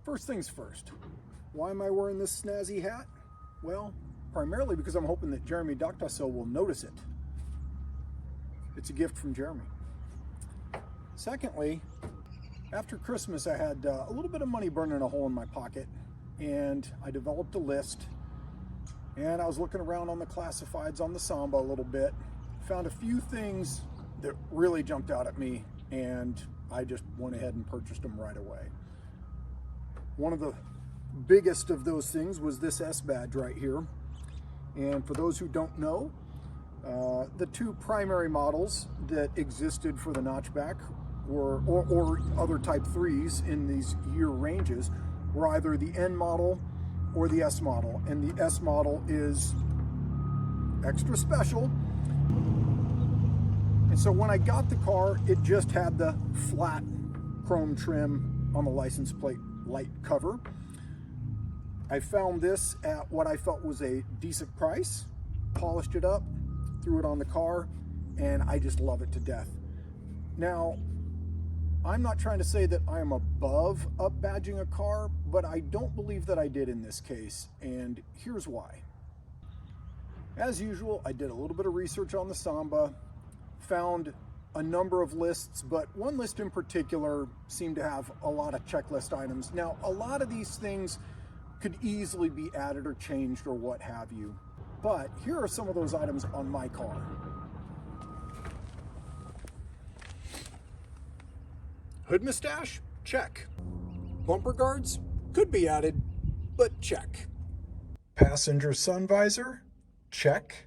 First things first, why am I wearing this snazzy hat? Well, primarily because I'm hoping that Jeremy Doctasil will notice it. It's a gift from Jeremy. Secondly, after Christmas I had a little bit of money burning a hole in my pocket, and I developed a list, and I was looking around on the classifieds on the Samba a little bit, found a few things that really jumped out at me, and I just went ahead and purchased them right away. One of the biggest of those things was this S badge right here. And for those who don't know, the two primary models that existed for the Notchback were, or other Type 3s in these year ranges, were either the N model or the S model. And the S model is extra special. And so when I got the car, it just had the flat chrome trim on the license plate light cover. I found this at what I felt was a decent price, polished it up, threw it on the car, and I just love it to death. Now, I'm not trying to say that I am above up badging a car, but I don't believe that I did in this case, and here's why. As usual, I did a little bit of research on the Samba, found a number of lists, but one list in particular seemed to have a lot of checklist items. Now, a lot of these things could easily be added or changed or what have you, but here are some of those items on my car. Hood mustache? Check. Bumper guards? Could be added, but check. Passenger sun visor? Check.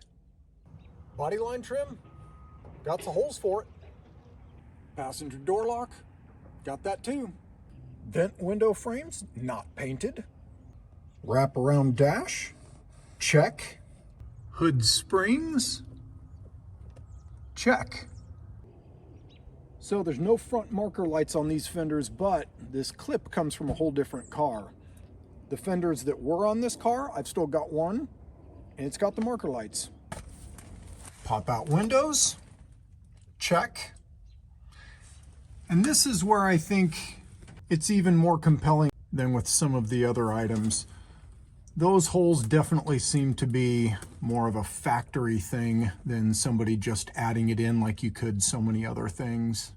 Bodyline trim? Got the holes for it. Passenger door lock? Got that too. Vent window frames? Not painted. Wraparound dash? Check. Hood springs? Check. So there's no front marker lights on these fenders, but this clip comes from a whole different car. The fenders that were on this car, I've still got one, and it's got the marker lights. Pop out windows? Check. And this is where I think it's even more compelling than with some of the other items. Those holes definitely seem to be more of a factory thing than somebody just adding it in like you could so many other things.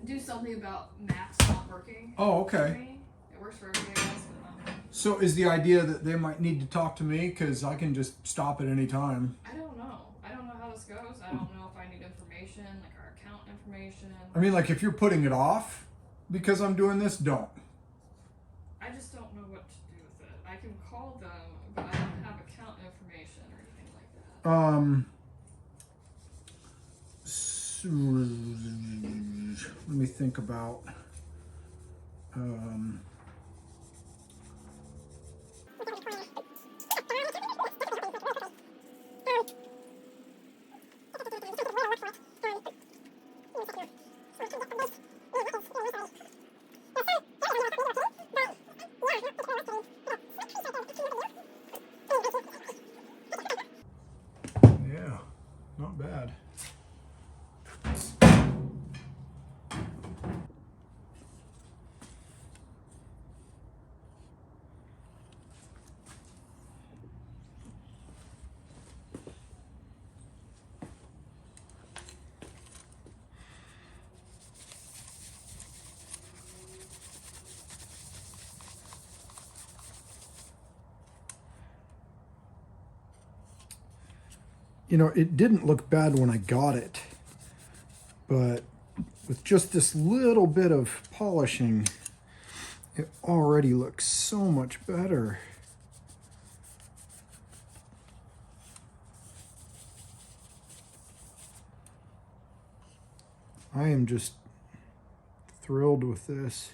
Do something about Max not working. Oh, okay. For me. It works for everybody else, but not me. So is the idea that they might need to talk to me because I can just stop at any time? I don't know. I don't know how this goes. I don't know if I need information, like our account information. I mean, like if you're putting it off because I'm doing this, don't. I just don't know what to do with it. I can call them, but I don't have account information or anything like that. Let me think about. Yeah, not bad. You know, it didn't look bad when I got it, but with just this little bit of polishing, it already looks so much better. I am just thrilled with this.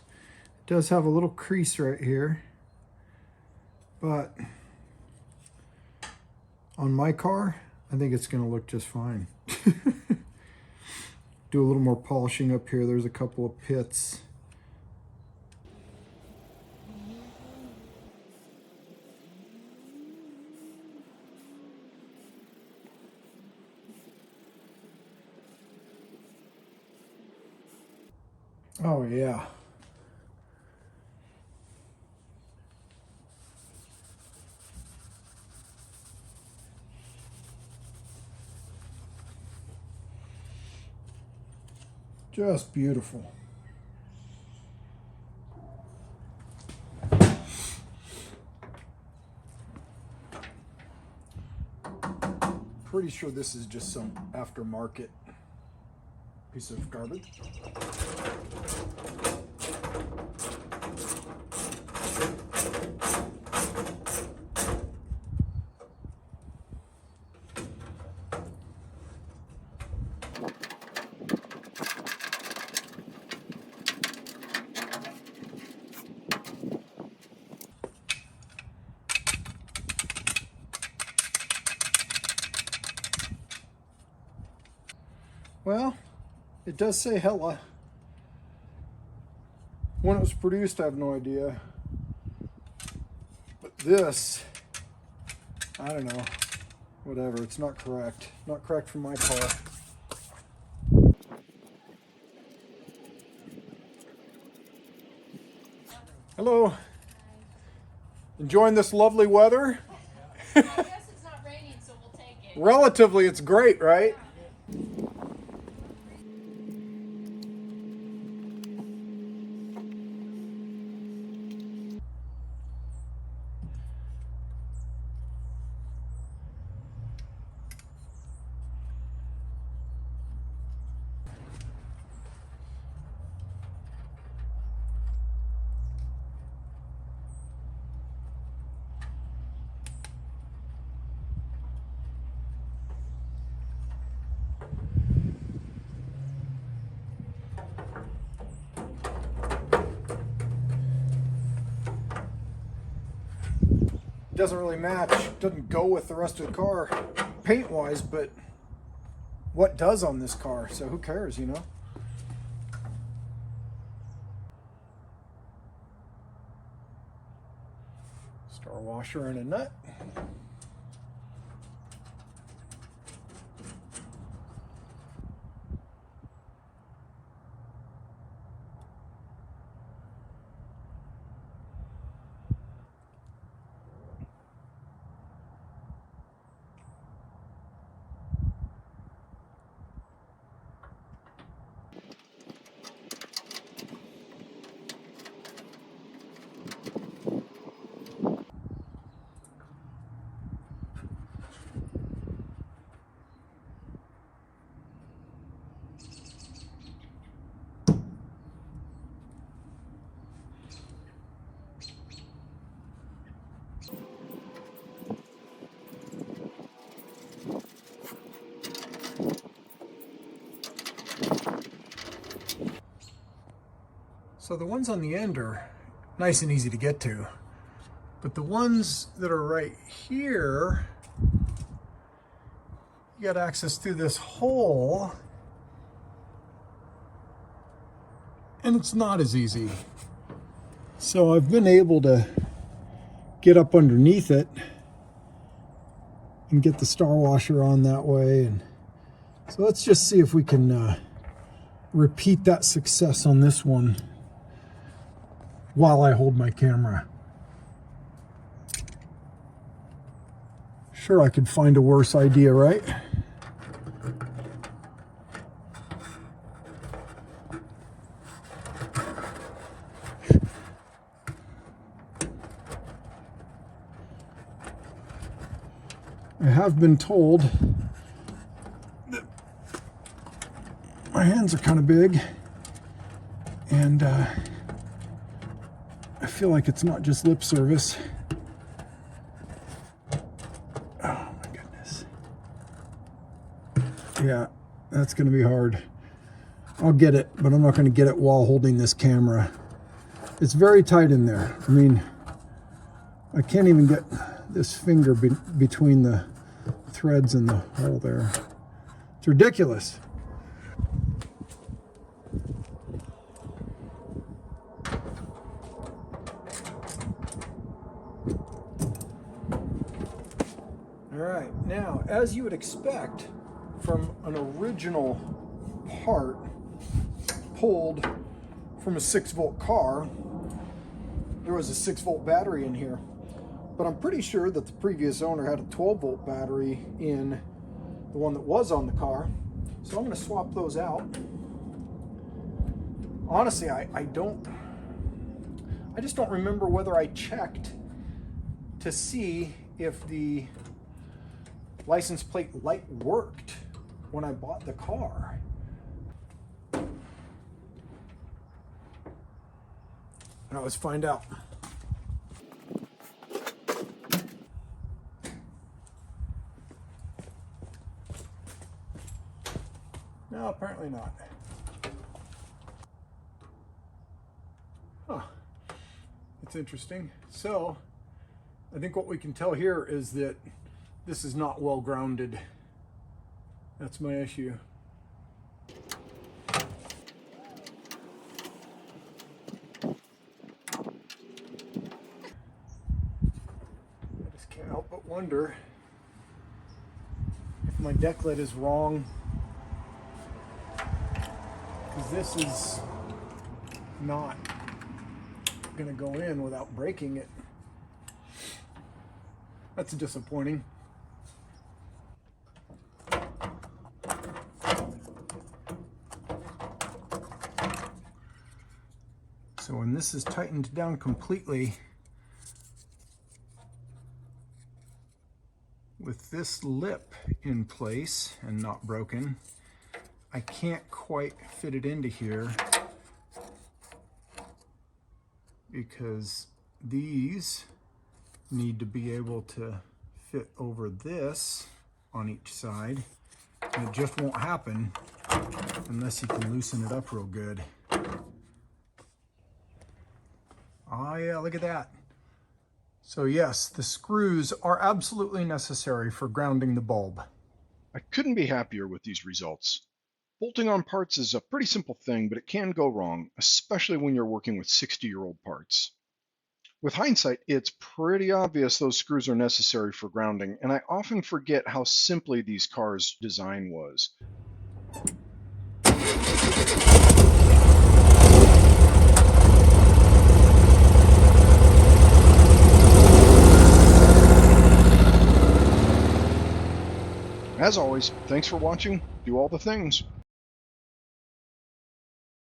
It does have a little crease right here, but on my car, I think it's going to look just fine. Do a little more polishing up here. There's a couple of pits. Oh yeah. Just beautiful. Pretty sure this is just some aftermarket piece of garbage. Well, it does say hella. When it was produced, I have no idea. But this, I don't know. Whatever, it's not correct. Not correct for my car. Hello. Enjoying this lovely weather? I guess it's not raining, so we'll take it. Relatively, it's great, right? Doesn't really match, doesn't go with the rest of the car paint wise, but what does on this car? So who cares, you know? Star washer and a nut. So the ones on the end are nice and easy to get to, but the ones that are right here, you got access through this hole, and it's not as easy. So I've been able to get up underneath it and get the star washer on that way. And so let's just see if we can repeat that success on this one while I hold my camera. Sure, I could find a worse idea, right? I have been told that my hands are kind of big, and I feel like it's not just lip service. Oh my goodness. Yeah, that's going to be hard. I'll get it, but I'm not going to get it while holding this camera. It's very tight in there. I mean, I can't even get this finger between the threads in the hole there. It's ridiculous. All right, now, as you would expect from an original part pulled from a 6-volt car, there was a 6-volt battery in here. But I'm pretty sure that the previous owner had a 12-volt battery in the one that was on the car. So I'm going to swap those out. honestly, I just don't remember whether I checked to see if the license plate light worked when I bought the car. Now let's find out. No, apparently not. Huh. That's interesting. So, I think what we can tell here is that this is not well grounded. That's my issue. I just can't help but wonder if my deck lid is wrong, because this is not gonna go in without breaking it. That's disappointing. So when this is tightened down completely, with this lip in place and not broken, I can't quite fit it into here because these need to be able to fit over this on each side, and it just won't happen unless you can loosen it up real good. Oh yeah, look at that. So yes, the screws are absolutely necessary for grounding the bulb. I couldn't be happier with these results. Bolting on parts is a pretty simple thing, but it can go wrong, especially when you're working with 60-year-old parts. With hindsight, it's pretty obvious those screws are necessary for grounding, and I often forget how simply these cars' design was. As always, thanks for watching. Do all the things.